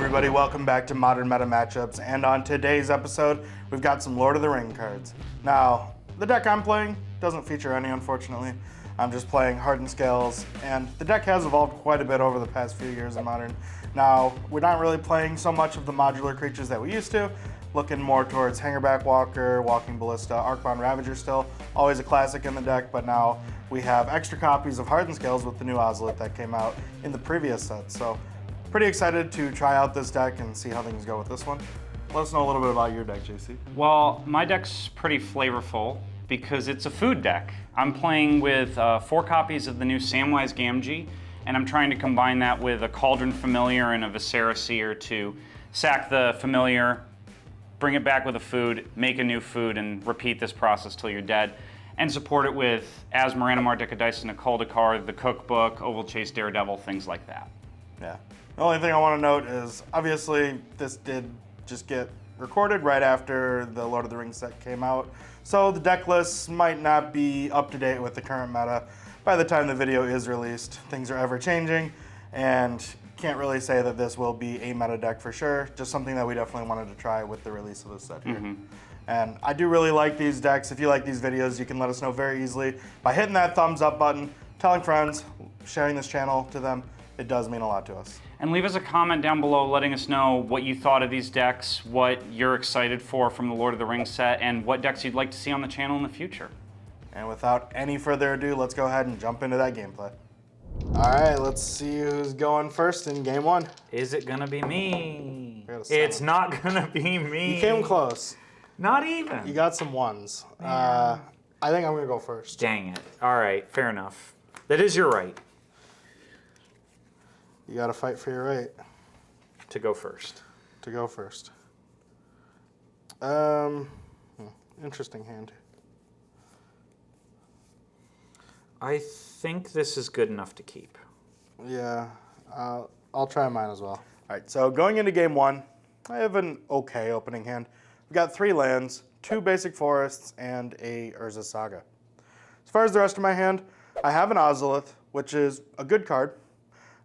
everybody, welcome back to Modern Meta Matchups, and on today's episode, we've got some Lord of the Ring cards. Now, the deck I'm playing doesn't feature any, unfortunately. I'm just playing Hardened Scales, and the deck has evolved quite a bit over the past few years in Modern. Now, we're not really playing so much of the modular creatures that we used to, looking more towards Hangerback Walker, Walking Ballista, Arcbound Ravager still, always a classic in the deck, but now we have extra copies of Hardened Scales with the new Ozolith that came out in the previous set. So pretty excited to try out this deck and see how things go with this one. Let us know a little bit about your deck, JC. Well, my deck's pretty flavorful because it's a food deck. I'm playing with 4 copies of the new Samwise Gamgee, and I'm trying to combine that with a Cauldron Familiar and a Viscera Seer to sack the Familiar, bring it back with a food, make a new food, and repeat this process till you're dead. And support it with Asmar, Animar, Dice, and a Kuldakar, the Cookbook, Oval Chase, Daredevil, things like that. Yeah. The only thing I want to note is, obviously, this did just get recorded right after the Lord of the Rings set came out, so the deck lists might not be up to date with the current meta by the time the video is released. Things are ever changing, and can't really say that this will be a meta deck for sure, just something that we definitely wanted to try with the release of this set here. And I do really like these decks. If you like these videos, you can let us know very easily by hitting that thumbs up button, telling friends, sharing this channel to them. It does mean a lot to us. And leave us a comment down below letting us know what you thought of these decks, what you're excited for from the Lord of the Rings set, and what decks you'd like to see on the channel in the future. And without any further ado, let's go ahead and jump into that gameplay. All right, let's see who's going first in game one. Is it gonna be me? It's not gonna be me. You came close. Not even. You got some ones. I think I'm gonna go first. Dang it. All right, fair enough. That is your right. You gotta fight for your right. To go first. To go first. Interesting hand. I think this is good enough to keep. Yeah, I'll try mine as well. All right, so going into game one, I have an okay opening hand. We've got 3 lands, 2 basic forests, and a Urza Saga. As far as the rest of my hand, I have an Ozolith, which is a good card.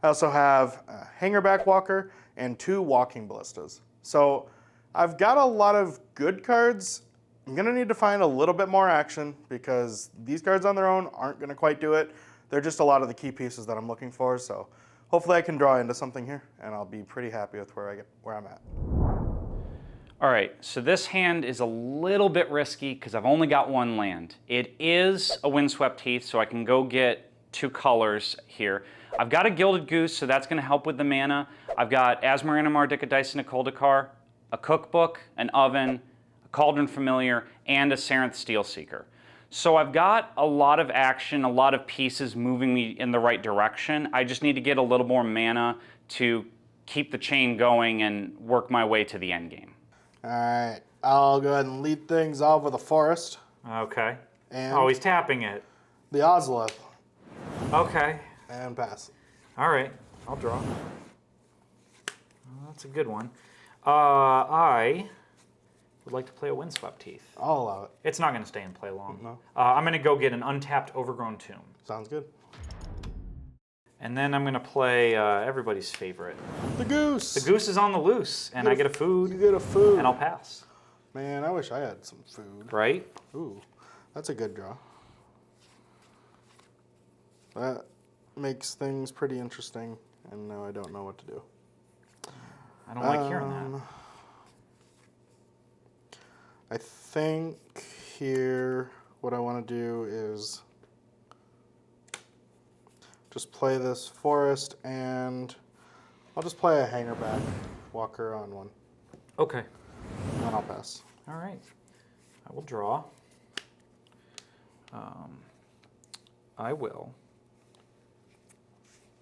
I also have a Hangerback Walker and 2 Walking Ballistas. So I've got a lot of good cards. I'm gonna need to find a little bit more action because these cards on their own aren't gonna quite do it. They're just a lot of the key pieces that I'm looking for. So hopefully I can draw into something here, and I'll be pretty happy with where I'm at. All right, so this hand is a little bit risky because I've only got 1 land. It is a Windswept Heath, so I can go get 2 colors here. I've got a Gilded Goose, so that's going to help with the mana. I've got Asmar, Animar, Dice, and a Kuldakar, a Cookbook, an Oven, a Cauldron Familiar, and a Sarenth Steelseeker. So I've got a lot of action, a lot of pieces moving me in the right direction. I just need to get a little more mana to keep the chain going and work my way to the end game. All right, I'll go ahead and lead things off with a forest. Okay. And oh, he's tapping it. the Ozolith. Okay. And pass. All right, I'll draw. Well, that's a good one. I would like to play a Windswept Heath. I'll allow it. It's not going to stay in play long. No. I'm going to go get an untapped Overgrown Tomb. Sounds good. And then I'm going to play everybody's favorite. The goose. The goose is on the loose, and I get a food. You get a food. And I'll pass. Man, I wish I had some food. Right? Ooh, that's a good draw. That makes things pretty interesting, and now I don't know what to do. I don't like hearing that. I think here what I want to do is just play this forest, and I'll just play a Hangerback Walker on 1. Okay. And then I'll pass. All right. I will draw. I will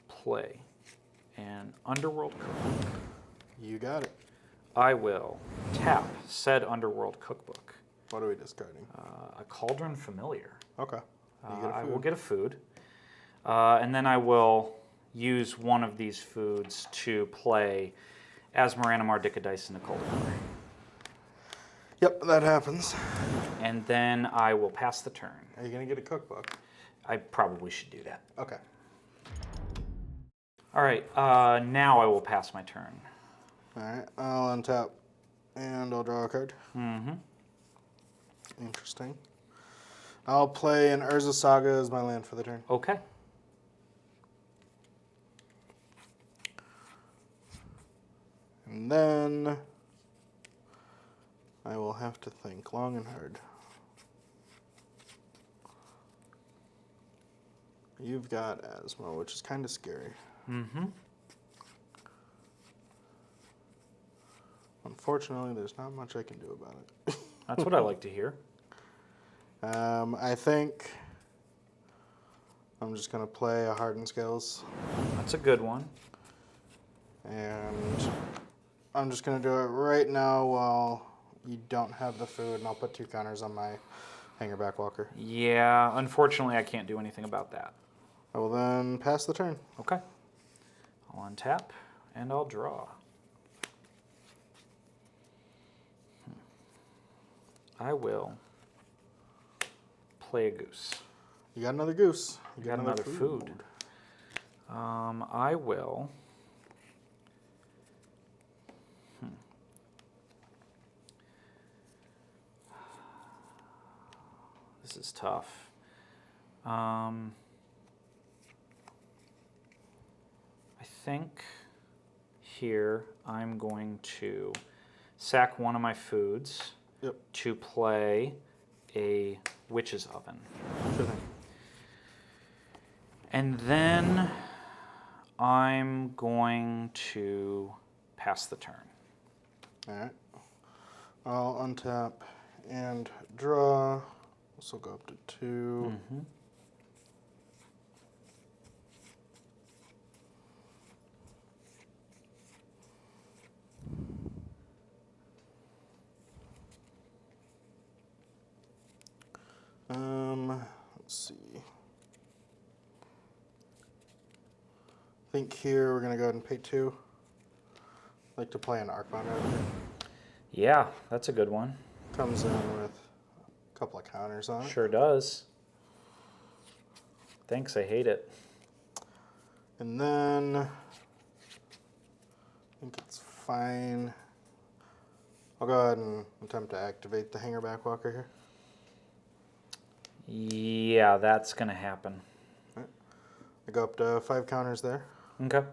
play an Underworld Cookbook. You got it. I will tap said Underworld Cookbook. What are we discarding? A Cauldron Familiar. Okay. You get a I food. will get a food. And then I will use one of these foods to play Asmar, Animar, Dice, and a Kuldakar. Yep, that happens. And then I will pass the turn. Are you going to get a cookbook? I probably should do that. Okay. All right, now I will pass my turn. Alright, I'll untap and I'll draw a card. Mm-hmm. Interesting. I'll play an Urza Saga as my land for the turn. Okay. And then I will have to think long and hard. You've got asthma, which is kind of scary. Mm-hmm. Unfortunately, there's not much I can do about it. That's what I like to hear. I think I'm just going to play a Hardened Scales. That's a good one. And I'm just going to do it right now while you don't have the food, and I'll put 2 counters on my Hangerback Walker. Yeah, unfortunately, I can't do anything about that. I will then pass the turn. Okay. I'll untap and I'll draw. I will play a goose. You got another goose. You got another food. I will. This is tough. I think here I'm going to sack one of my foods to play a witch's oven. Sure thing. And then I'm going to pass the turn. All right. I'll untap and draw. This will go up to 2. Mm-hmm. Let's see. I think here we're going to go ahead and pay 2. I'd like to play an Arcbound Ravager. Yeah, that's a good one. Comes in with a couple of counters on it. Sure does. Thanks, I hate it. And then I think it's fine. I'll go ahead and attempt to activate the Hangerback Walker here. Yeah, that's going to happen. Right. I go up to 5 counters there. Okay.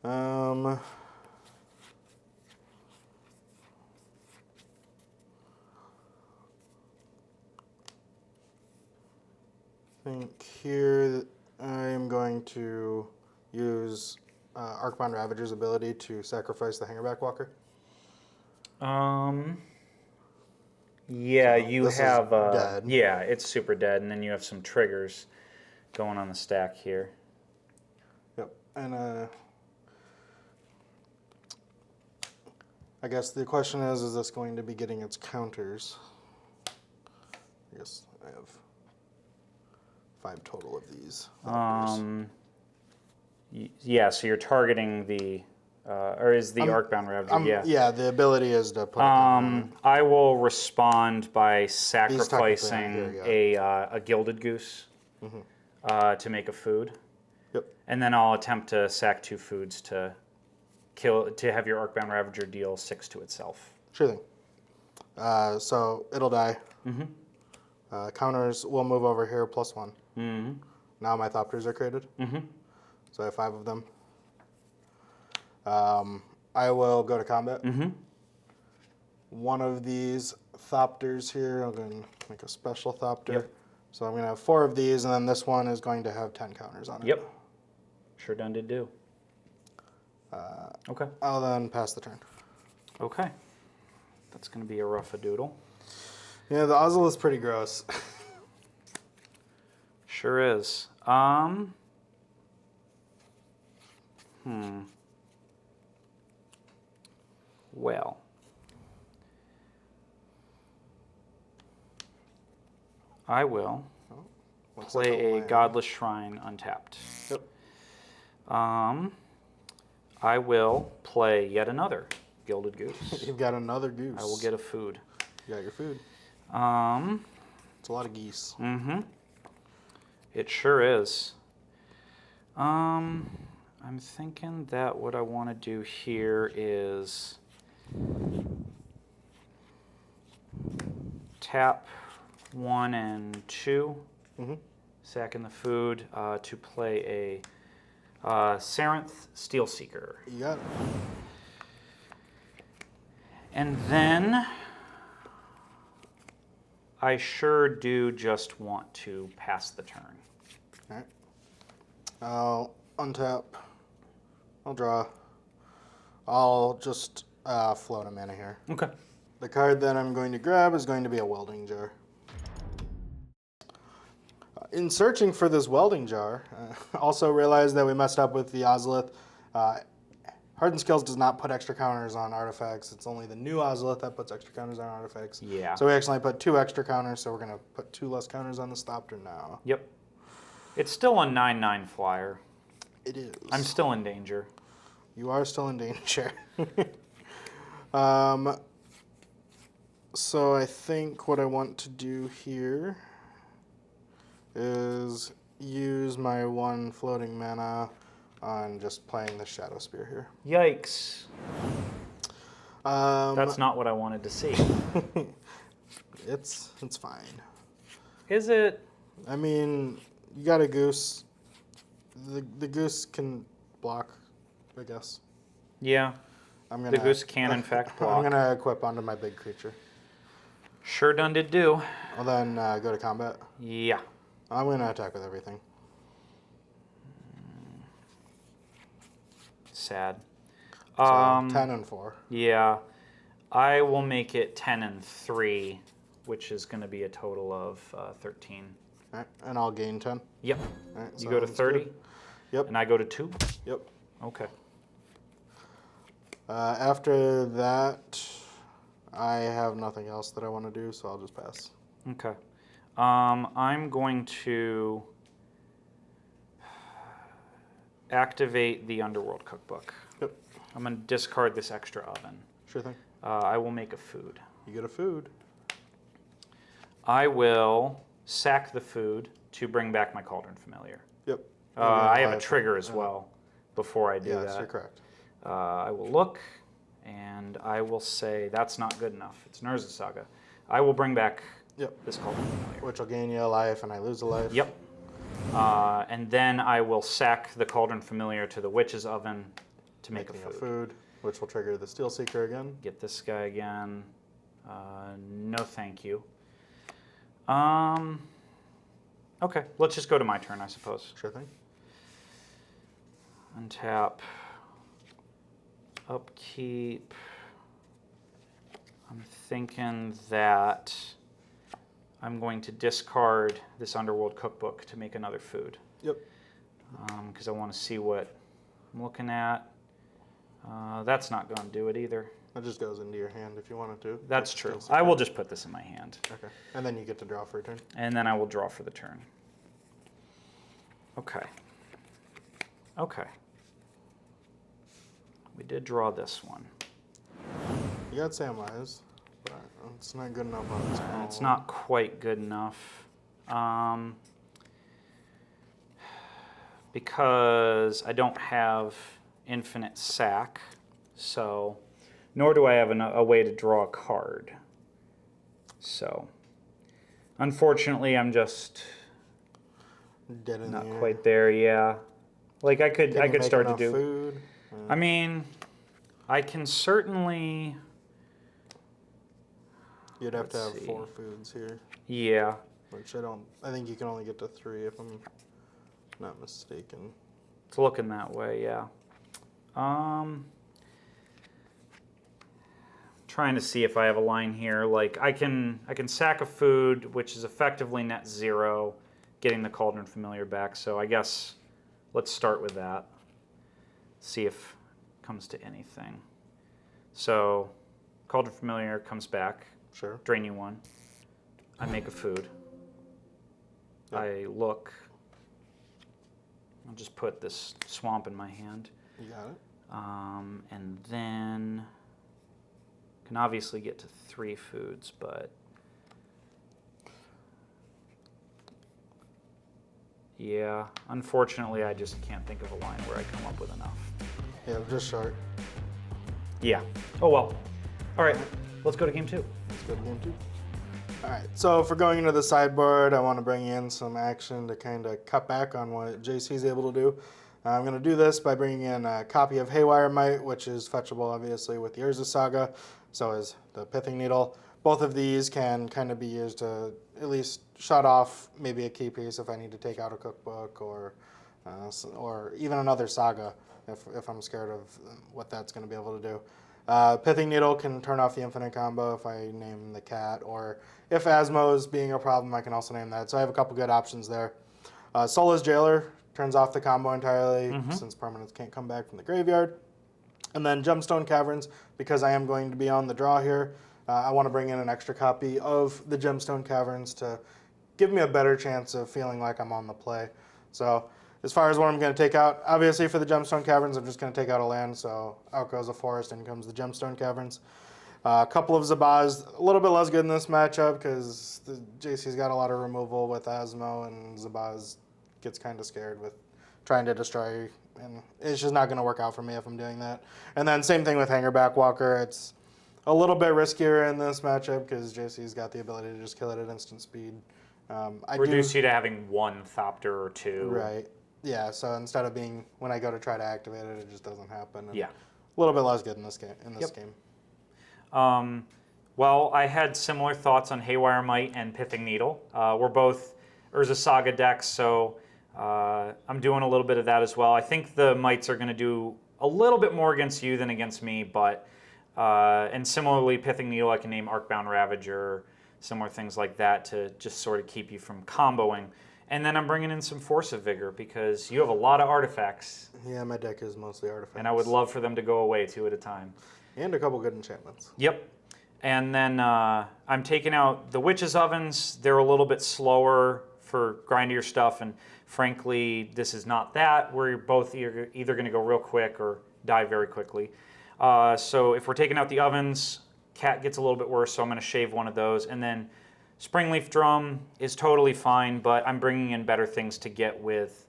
I think here I am going to use Arcbound Ravager's ability to sacrifice the Hangerback Walker. Yeah, So you this is have dead. Yeah, it's super dead, and then you have some triggers going on the stack here. Yep, and I guess the question is this going to be getting its counters? I guess I have 5 total of these. Yeah, so you're targeting the, or is the Arcbound Ravager? Yeah. Yeah, the ability is to put it down. I will respond by sacrificing a Gilded Goose to make a food. Yep. And then I'll attempt to sack 2 foods to have your Arcbound Ravager deal 6 to itself. Sure thing. So it'll die. Counters will move over here +1. Now my Thopters are created. So I have 5 of them. I will go to combat. One of these Thopters here, I'm going to make a special Thopter. Yep. So I'm going to have 4 of these, and then this one is going to have 10 counters on it. Yep. Sure done did do. Okay. I'll then pass the turn. Okay. That's going to be a rough-a-doodle. Yeah, the Ozel is pretty gross. Sure is. Well. I will play a Godless Shrine untapped. Yep. I will play yet another Gilded Goose. You've got another goose. I will get a food. You got your food. It's a lot of geese. It sure is. I'm thinking that what I want to do here is tap 1 and 2, sacking the food to play a Sarenth Steel Seeker. You got it. And then I sure do just want to pass the turn. All right. I'll untap. I'll draw. I'll just float a mana here. Okay. The card that I'm going to grab is going to be a welding jar. In searching for this welding jar, also realized that we messed up with the Ozolith. Hardened Scales does not put extra counters on artifacts. It's only the new Ozolith that puts extra counters on artifacts. Yeah. So we actually put 2 extra counters, so we're going to put 2 less counters on the Stopter now. Yep. It's still a 9/9 flyer. It is. I'm still in danger. You are still in danger. So I think what I want to do here is use my 1 floating mana on just playing the Shadow Spear here. Yikes. That's not what I wanted to see. It's fine. Is it? I mean, you got a goose. The goose can block, I guess. Yeah. The goose can, in fact, block. I'm going to equip onto my big creature. Sure done did do. I'll then go to combat. Yeah. I'm going to attack with everything. Sad. So 10 and 4. Yeah. I will make it 10 and 3, which is going to be a total of 13. All right, and I'll gain 10. Yep. All right, You go to 30? good. Yep. And I go to 2? Yep. Okay. After that, I have nothing else that I want to do, so I'll just pass. Okay. I'm going to activate the Underworld Cookbook. Yep. I'm going to discard this extra oven. Sure thing. I will make a food. You get a food. I will sack the food to bring back my Cauldron Familiar. Yep. I have a trigger as well before I do that. Yes, you're correct. I will look, and I will say, that's not good enough. It's Nurza Saga. I will bring back this Cauldron Familiar. Which will gain you a life, and I lose a life. Yep. And then I will sack the Cauldron Familiar to the Witch's Oven to make a food. Which will trigger the Steel Seeker again. Get this guy again. No thank you. Okay, let's just go to my turn, I suppose. Sure thing. Untap. Upkeep. I'm thinking that I'm going to discard this Underworld Cookbook to make another food. Yep. Because I want to see what I'm looking at. That's not going to do it either. That just goes into your hand if you wanted to. That's true. I will just put this in my hand. Okay. And then you get to draw for a turn. And then I will draw for the turn. Okay. Okay. We did draw this one. You got Samwise, but it's not good enough on its own. It's not quite good enough. Because I don't have infinite sack, so nor do I have a way to draw a card. So, unfortunately, I'm just Dead in not the air. quite there. Yeah, like I could Make start to enough do. Food? I mean, I can certainly. You'd have to Let's have see. 4 foods here, Yeah. which I think you can only get to 3 if I'm not mistaken. It's looking that way, yeah. Trying to see if I have a line here. Like I can sack a food, which is effectively net 0, getting the Cauldron Familiar back. So I guess let's start with that. See if it comes to anything. So Cauldron Familiar comes back. Sure. Drain you 1. I make a food. Yep. I look. I'll just put this swamp in my hand. You got it. And then can obviously get to 3 foods, but Yeah, unfortunately, I just can't think of a line where I come up with enough. Yeah, just short. Yeah. Oh well. All right, let's go to game 2. Let's go to game 2. All right, so if we're going into the sideboard, I want to bring in some action to kind of cut back on what JC's able to do. I'm going to do this by bringing in a copy of Haywire Might, which is fetchable, obviously, with the Urza Saga. So is the Pithing Needle. Both of these can kind of be used to at least shut off maybe a key piece if I need to take out a cookbook or even another saga if I'm scared of what that's going to be able to do. Pithing Needle can turn off the infinite combo if I name the cat, or if Asmo is being a problem, I can also name that. So I have a couple good options there. Soulless Jailer turns off the combo entirely since permanents can't come back from the graveyard. And then Gemstone Caverns, because I am going to be on the draw here, I want to bring in an extra copy of the Gemstone Caverns to give me a better chance of feeling like I'm on the play. So as far as what I'm going to take out, obviously for the Gemstone Caverns, I'm just going to take out a land. So out goes a forest, in comes the Gemstone Caverns. A couple of Zabaz, a little bit less good in this matchup because the JC's got a lot of removal with Asmo, and Zabaz gets kind of scared with trying to destroy, and it's just not going to work out for me if I'm doing that. And then same thing with Hangerback Walker. It's a little bit riskier in this matchup because JC's got the ability to just kill it at instant speed. Reduce you to having 1 Thopter or 2. Right. Yeah, so instead of being, when I go to try to activate it, it just doesn't happen. And yeah. A little bit less good in this game. Well, I had similar thoughts on Haywire Might and Pithing Needle. We're both Urza Saga decks, so I'm doing a little bit of that as well. I think the Mites are going to do a little bit more against you than against me, but and similarly, Pithing Needle, I can name Arcbound Ravager, similar things like that to just sort of keep you from comboing. And then I'm bringing in some Force of Vigor because you have a lot of artifacts. Yeah, my deck is mostly artifacts. And I would love for them to go away 2 at a time. And a couple good enchantments. Yep. And then I'm taking out the Witch's Ovens. They're a little bit slower for grindier stuff, and frankly, this is not that. We're both either going to go real quick or die very quickly. So if we're taking out the ovens, cat gets a little bit worse, so I'm going to shave one of those. And then Springleaf Drum is totally fine, but I'm bringing in better things to get with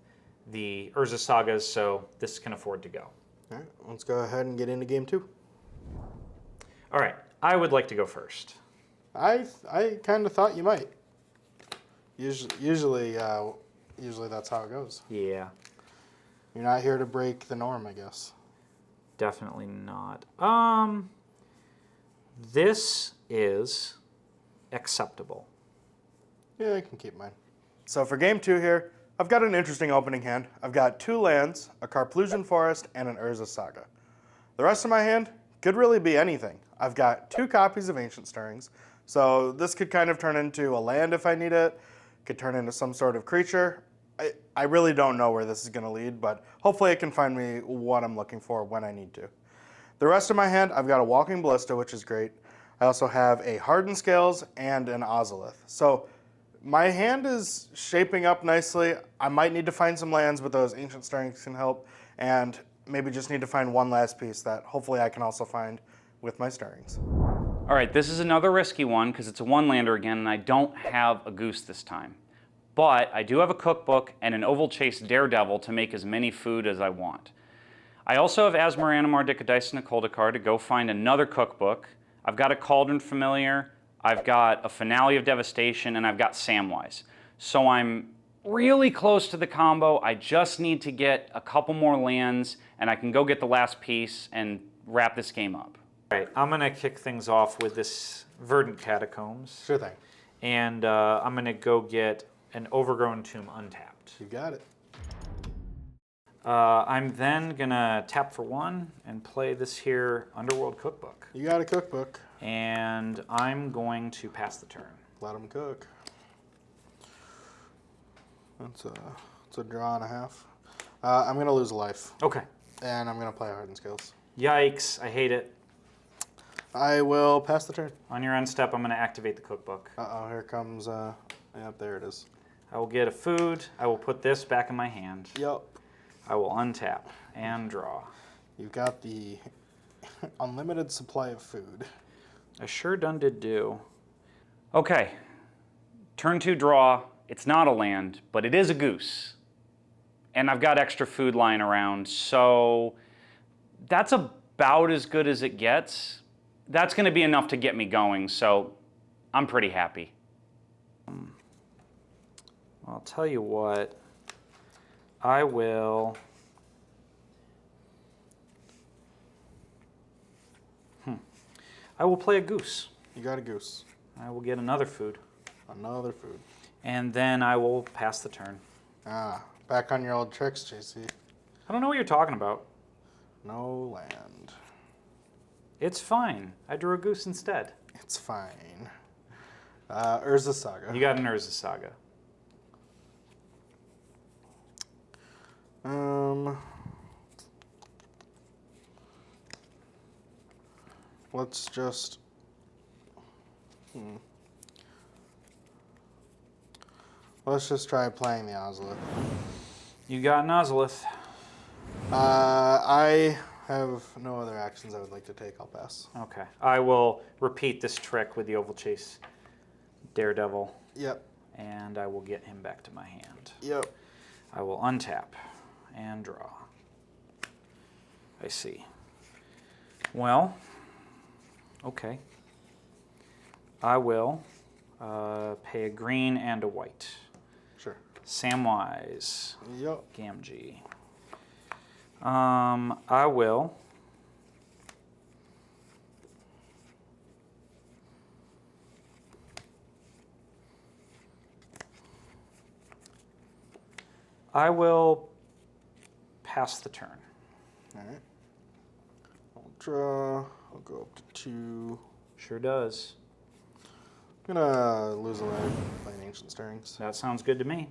the Urza Sagas, so this can afford to go. All right, let's go ahead and get into game 2. All right, I would like to go first. I kind of thought you might. Usually that's how it goes. Yeah. You're not here to break the norm, I guess. Definitely not. This is acceptable. Yeah, I can keep mine. So for game 2 here, I've got an interesting opening hand. I've got 2 lands, a Carplusian Forest, and an Urza Saga. The rest of my hand could really be anything. I've got 2 copies of Ancient Stirrings, so this could kind of turn into a land if I need it, could turn into some sort of creature. I really don't know where this is going to lead, but hopefully it can find me what I'm looking for when I need to. The rest of my hand, I've got a Walking Ballista, which is great. I also have a Hardened Scales and an Ozolith. So my hand is shaping up nicely. I might need to find some lands, but those Ancient Stirrings can help, and maybe just need to find one last piece that hopefully I can also find with my Stirrings. All right, this is another risky one because it's a 1-lander again, and I don't have a Goose this time. But I do have a Cookbook and an Oval Chase Daredevil to make as many food as I want. I also have Asmar Animar, Dicadice, and Coldakar to go find another Cookbook. I've got a Cauldron Familiar, I've got a Finale of Devastation, and I've got Samwise. So I'm really close to the combo. I just need to get a couple more lands, and I can go get the last piece and wrap this game up. All right, I'm going to kick things off with this Verdant Catacombs. Sure thing. And I'm going to go get an Overgrown Tomb untapped. You got it. I'm then going to tap for 1 and play this here Underworld Cookbook. You got a Cookbook. And I'm going to pass the turn. Let them cook. That's a draw and a half. I'm going to lose a life. Okay. And I'm going to play Hardened Scales. Yikes, I hate it. I will pass the turn. On your end step, I'm going to activate the Cookbook. Uh-oh, here comes, yep, there it is. I will get a food. I will put this back in my hand. Yep. I will untap and draw. You've got the unlimited supply of food. I sure done did do. Okay, turn 2 draw. It's not a land, but it is a goose. and I've got extra food lying around, so that's about as good as it gets. That's going to be enough to get me going, so I'm pretty happy. I'll tell you what, I will... I will play a goose. You got a goose. I will get another food. Another food. And then I will pass the turn. Ah, back on your old tricks, JC. I don't know what you're talking about. No land. It's fine. I drew a goose instead. It's fine. Urza Saga. You got an Urza Saga. Let's just... Let's just try playing the Ozolith. You got an Ozolith. I have no other actions I would like to take. I'll pass. Okay. I will repeat this trick with the Oval Chase Daredevil. Yep. And I will get him back to my hand. Yep. I will untap and draw. I see. Well, okay. I will pay a green and a white. Sure. Samwise. Yep. Gamgee. I will pass the turn. All right. I'll draw. I'll go up to 2. Sure does. I'm gonna lose a land playing Ancient Stirrings. That sounds good to me.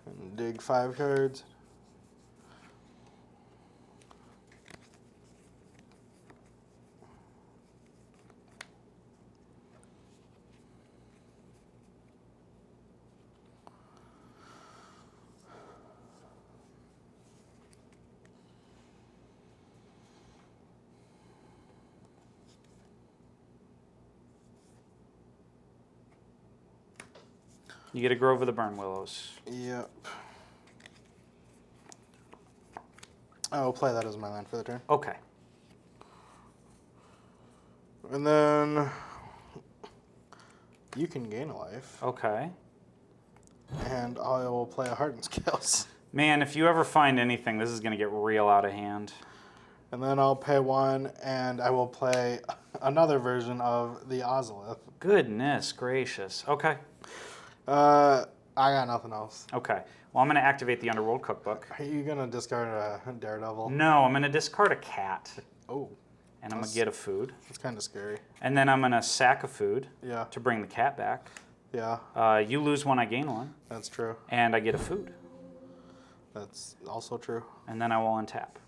And dig 5 cards. You get a Grove of the Burn Willows. Yep. I will play that as my land for the turn. Okay. And then you can gain a life. Okay. And I will play a Hardened Scales. Man, if you ever find anything, this is going to get real out of hand. And then I'll pay 1, and I will play another version of the Ozolith. Goodness gracious. Okay. I got nothing else. Okay. Well, I'm going to activate the Underworld Cookbook. Are you going to discard a Daredevil? No, I'm going to discard a cat. Oh. And I'm going to get a food. That's kind of scary. And then I'm going to sack a food Yeah. to bring the cat back. Yeah. You lose 1, I gain 1. That's true. And I get a food. That's also true. And then I will untap.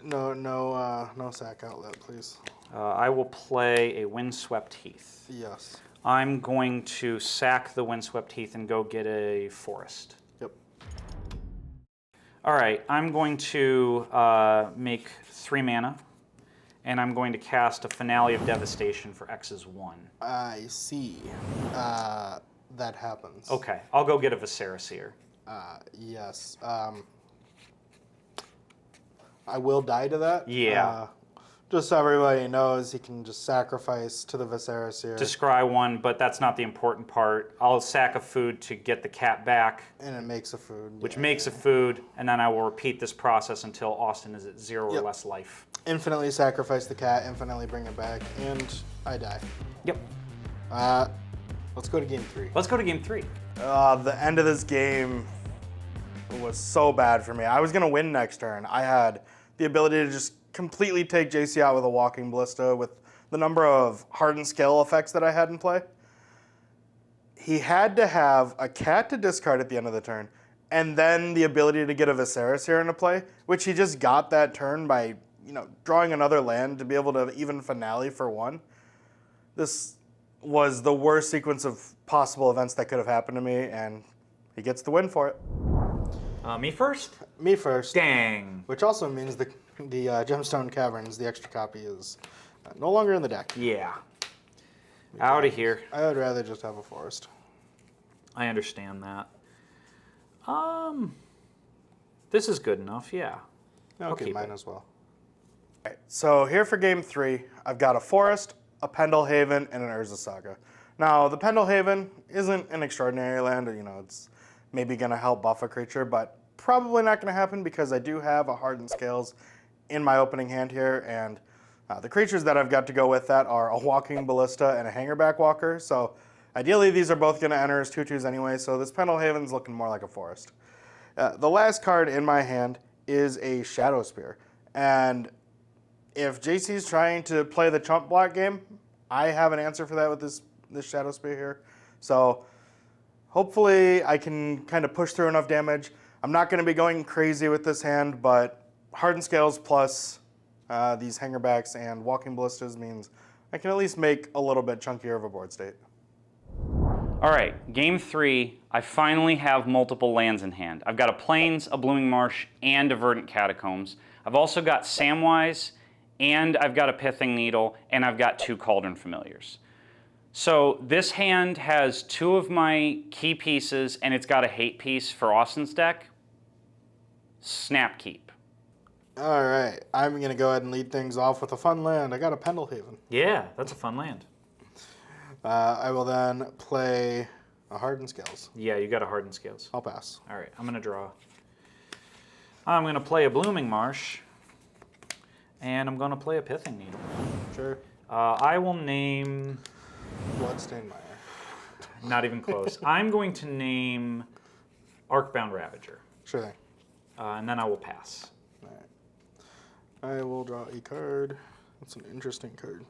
No sack outlet, please. I will play a Windswept Heath. Yes. I'm going to sack the Windswept Heath and go get a forest. Yep. All right, I'm going to make 3 mana, and I'm going to cast a Finale of Devastation for X's 1. I see. That happens. Okay, I'll go get a Viserys. Yes. I will die to that. Yeah. Just so everybody knows, he can just sacrifice to the Viserys. To scry 1, but that's not the important part. I'll sack a food to get the cat back. And it makes a food. Which makes a food, and then I will repeat this process until Austin is at 0 or Yep. less life. Infinitely sacrifice the cat, infinitely bring it back, and I die. Yep. Let's go to game 3. Let's go to game 3. The end of this game was so bad for me. I was going to win next turn. I had the ability to just completely take JC out with a Walking Ballista with the number of Hardened Scale effects that I had in play. He had to have a cat to discard at the end of the turn, and then the ability to get a Viserys here into play, which he just got that turn by, drawing another land to be able to even finale for 1. This was the worst sequence of possible events that could have happened to me, and he gets the win for it. Me first? Me first. Dang. Which also means the Gemstone Caverns, the extra copy, is no longer in the deck. Yeah. Out of here. I would rather just have a forest. I understand that. This is good enough, yeah. Okay, keep mine it. as well. All right, so here for game 3, I've got a Forest, a Pendelhaven, and an Urza Saga. Now, the Pendelhaven isn't an extraordinary land. You know, it's maybe going to help buff a creature, but probably not going to happen because I do have a Hardened Scales in my opening hand here, and the creatures that I've got to go with that are a Walking Ballista and a Hangerback Walker. So ideally, these are both going to enter as 2/2s anyway, so this Pendelhaven's looking more like a Forest. The last card in my hand is a Shadow Spear, and if JC's trying to play the chump block game, I have an answer for that with this Shadow Spear here. So hopefully I can kind of push through enough damage. I'm not going to be going crazy with this hand, but Hardened Scales plus these Hangerbacks and Walking Ballistas means I can at least make a little bit chunkier of a board state. All right, game 3, I finally have multiple lands in hand. I've got a Plains, a Blooming Marsh, and a Verdant Catacombs. I've also got Samwise, and I've got a Pithing Needle, and I've got 2 Cauldron Familiars. So this hand has 2 of my key pieces, and it's got a hate piece for Austin's deck. Snap keep. All right, I'm going to go ahead and lead things off with a fun land. I got a Pendelhaven. Yeah, that's a fun land. I will then play a Hardened Scales. Yeah, you got a Hardened Scales. I'll pass. All right, I'm going to draw. I'm going to play a Blooming Marsh, and I'm going to play a Pithing Needle. Sure. I will name... Bloodstained Mire. Not even close. I'm going to name Arcbound Ravager, Sure thing. and then I will pass. All right. I will draw a card. That's an interesting card.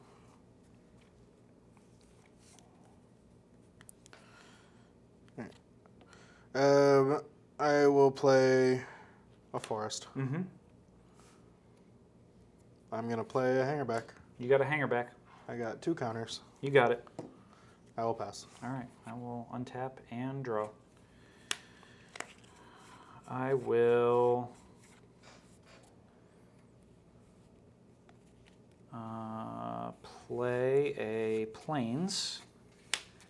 All right. I will play a Forest. Mm-hmm. I'm going to play a Hangerback. You got a Hangerback. I got 2 counters. You got it. I will pass. All right, I will untap and draw. I will play a Plains.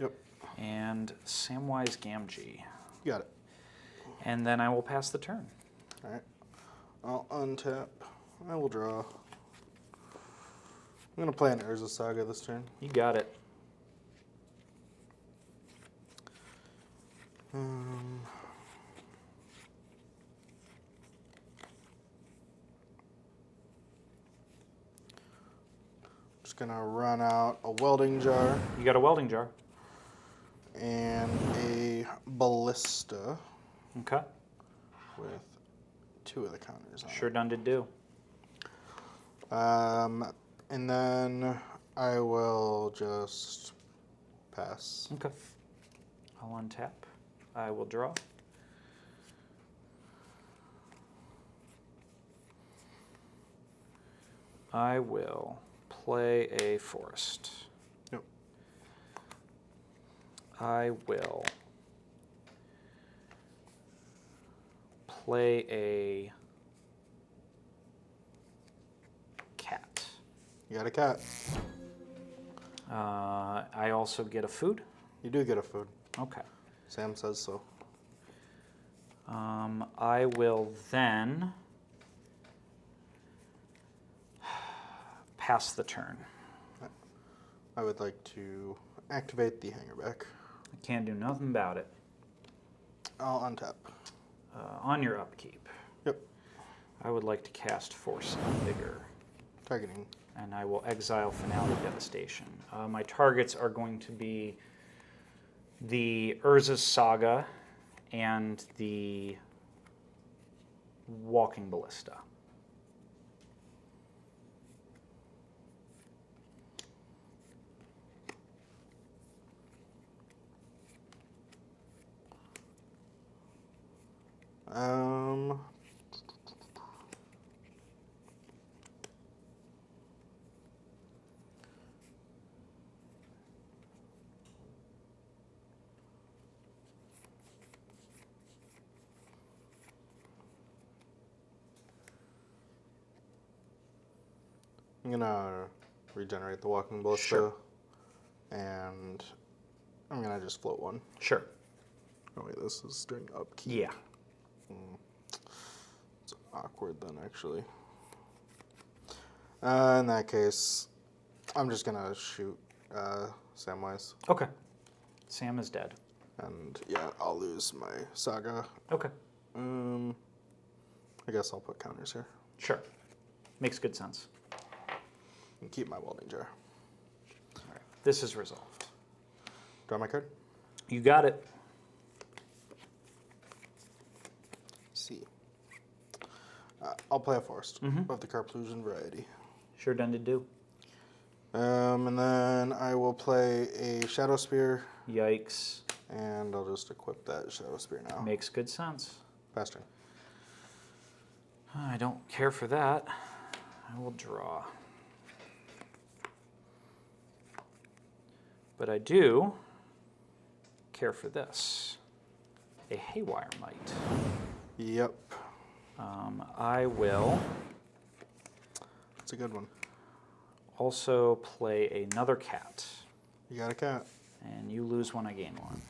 Yep. And Samwise Gamgee. You got it. And then I will pass the turn. All right. I'll untap. I will draw. I'm going to play an Urza Saga this turn. You got it. Just going to run out a Welding Jar You got a Welding Jar. and a Ballista Okay. with 2 of the counters on Sure done did do. it. And then I will just pass. Okay. I'll untap. I will draw. I will play a Forest. Yep. I will play a cat. You got a cat. I also get a food. You do get a food. Okay. Sam says so. I will then pass the turn. I would like to activate the Hangerback. I can't do nothing about it. I'll untap. On your upkeep, Yep. I would like to cast Force and Vigor, Targeting. and I will exile Finale Devastation. My targets are going to be the Urza Saga and the Walking Ballista. I'm gonna regenerate the Walking Ballista. Sure. And I'm gonna just float 1. Sure. Oh wait, this is doing upkeep. Yeah. It's awkward then, actually. In that case, I'm just gonna shoot Samwise. Okay. Sam is dead. And yeah, I'll lose my Saga. Okay. I guess I'll put counters here. Sure. Makes good sense. And keep my welding jar. All right. This is resolved. Draw my card. You got it. C. I'll play a forest of the Carplusian variety. Sure done to do. And then I will play a Shadow Spear, Yikes. and I'll just equip that Shadow Spear now. Makes good sense. Pass turn. I don't care for that. I will draw. But I do care for this. A Haywire Mite. Yep. I will It's a good one. also play another cat. You got a cat. And you lose one, I gain one.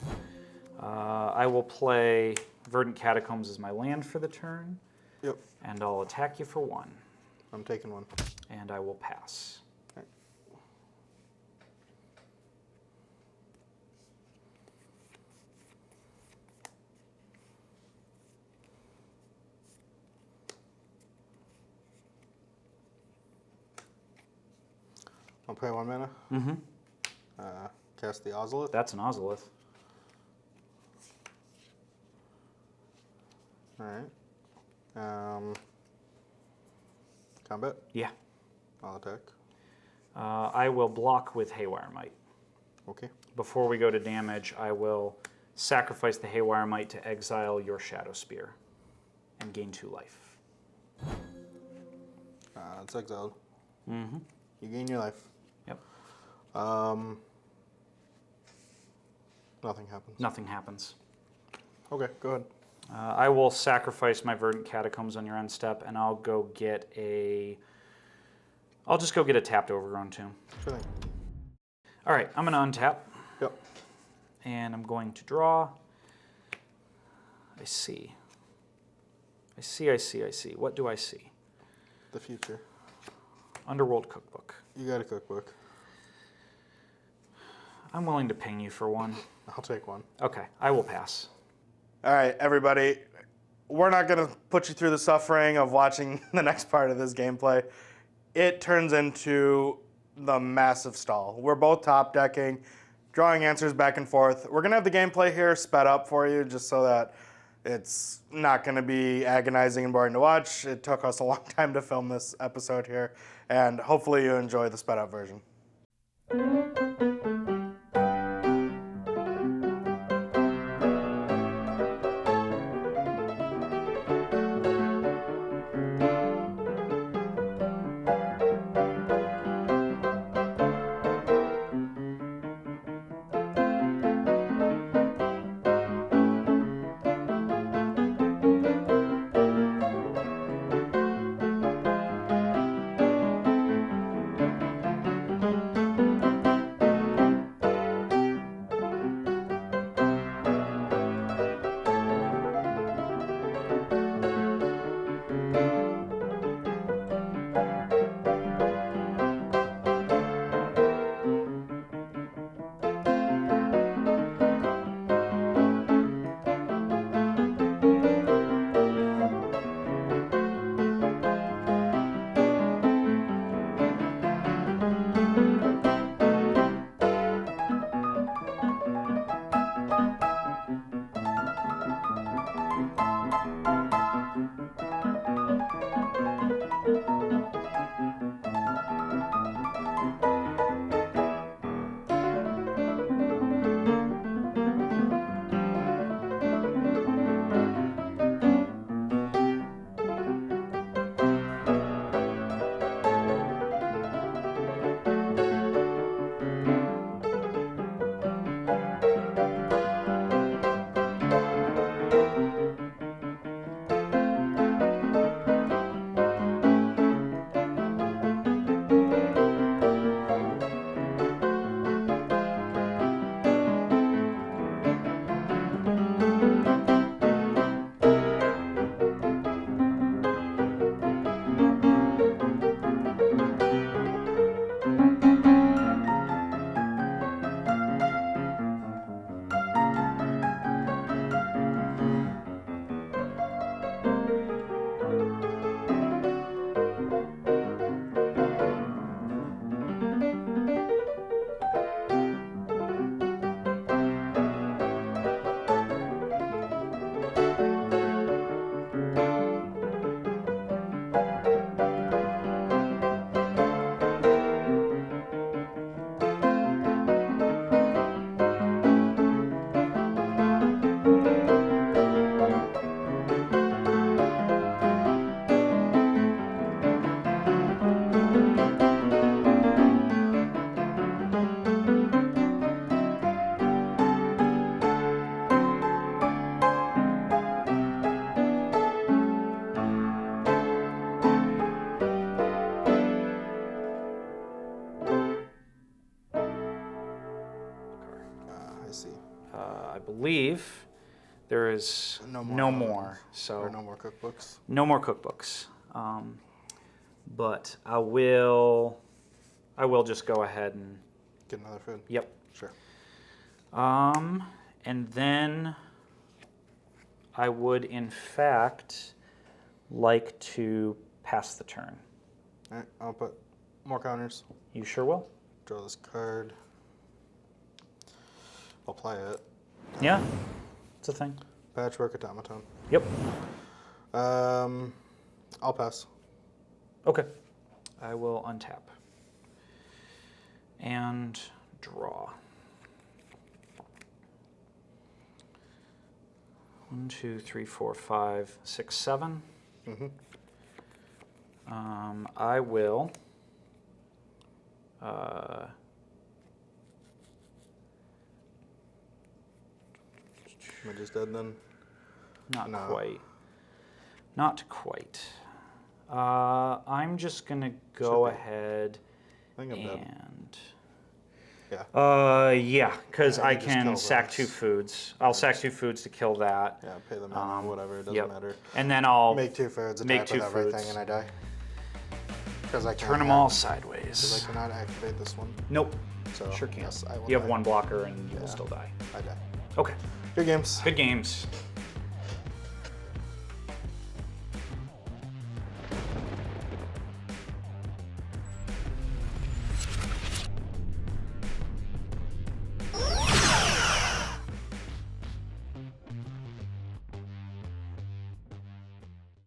I will play Verdant Catacombs as my land for the turn. Yep. And I'll attack you for 1. I'm taking one. And I will pass. Okay. I'll pay 1 mana. Cast the Ozolith. That's an Ozolith. All right. Combat. Yeah. I'll attack. I will block with Haywire Mite. Okay. Before we go to damage, I will sacrifice the Haywire Mite to exile your Shadow Spear and gain 2 life. It's exiled. You gain your life. Yep. Nothing happens. Nothing happens. Okay, go ahead. I will sacrifice my Verdant Catacombs on your end step, and I'll go get a... I'll just go get a tapped Overgrown Tomb. Sure thing. All right, I'm going to untap, Yep. and I'm going to draw. I see. I see. What do I see? The future. Underworld Cookbook. You got a cookbook. I'm willing to ping you for 1. I'll take 1. Okay, I will pass. All right, everybody. We're not going to put you through the suffering of watching the next part of this gameplay. It turns into the massive stall. We're both top decking, drawing answers back and forth. We're going to have the gameplay here sped up for you just so that it's not going to be agonizing and boring to watch. It took us a long time to film this episode here, and hopefully you enjoy the sped up version. see. I believe there is no more. So Or no more cookbooks. no more cookbooks. But I will just go ahead and Get another food. yep. Sure. And then I would in fact like to pass the turn. All right, I'll put more counters. You sure will? Draw this card. I'll play it. Yeah, it's a thing. Patchwork automaton. Yep. I'll pass. Okay. I will untap and draw. 1, 2, 3, 4, 5, 6, 7. Mm-hmm. I will. Am I just dead then? Not No. quite. Not quite. I'm just gonna go Should be. ahead I think I'm dead. and. Yeah. Because Yeah, I you just can kill sack those. 2 foods. I'll sack 2 foods to kill that. Yeah, pay them out, whatever, it doesn't Yep. matter. And then I'll Make 2 foods, make attack 2 with everything, foods. and I die. Because I turn them all Because sideways. I cannot activate this one. Nope. So Sure can. yes, I will You have die. 1 blocker and you will Yeah. still die. I die. Okay. Good games. Good games.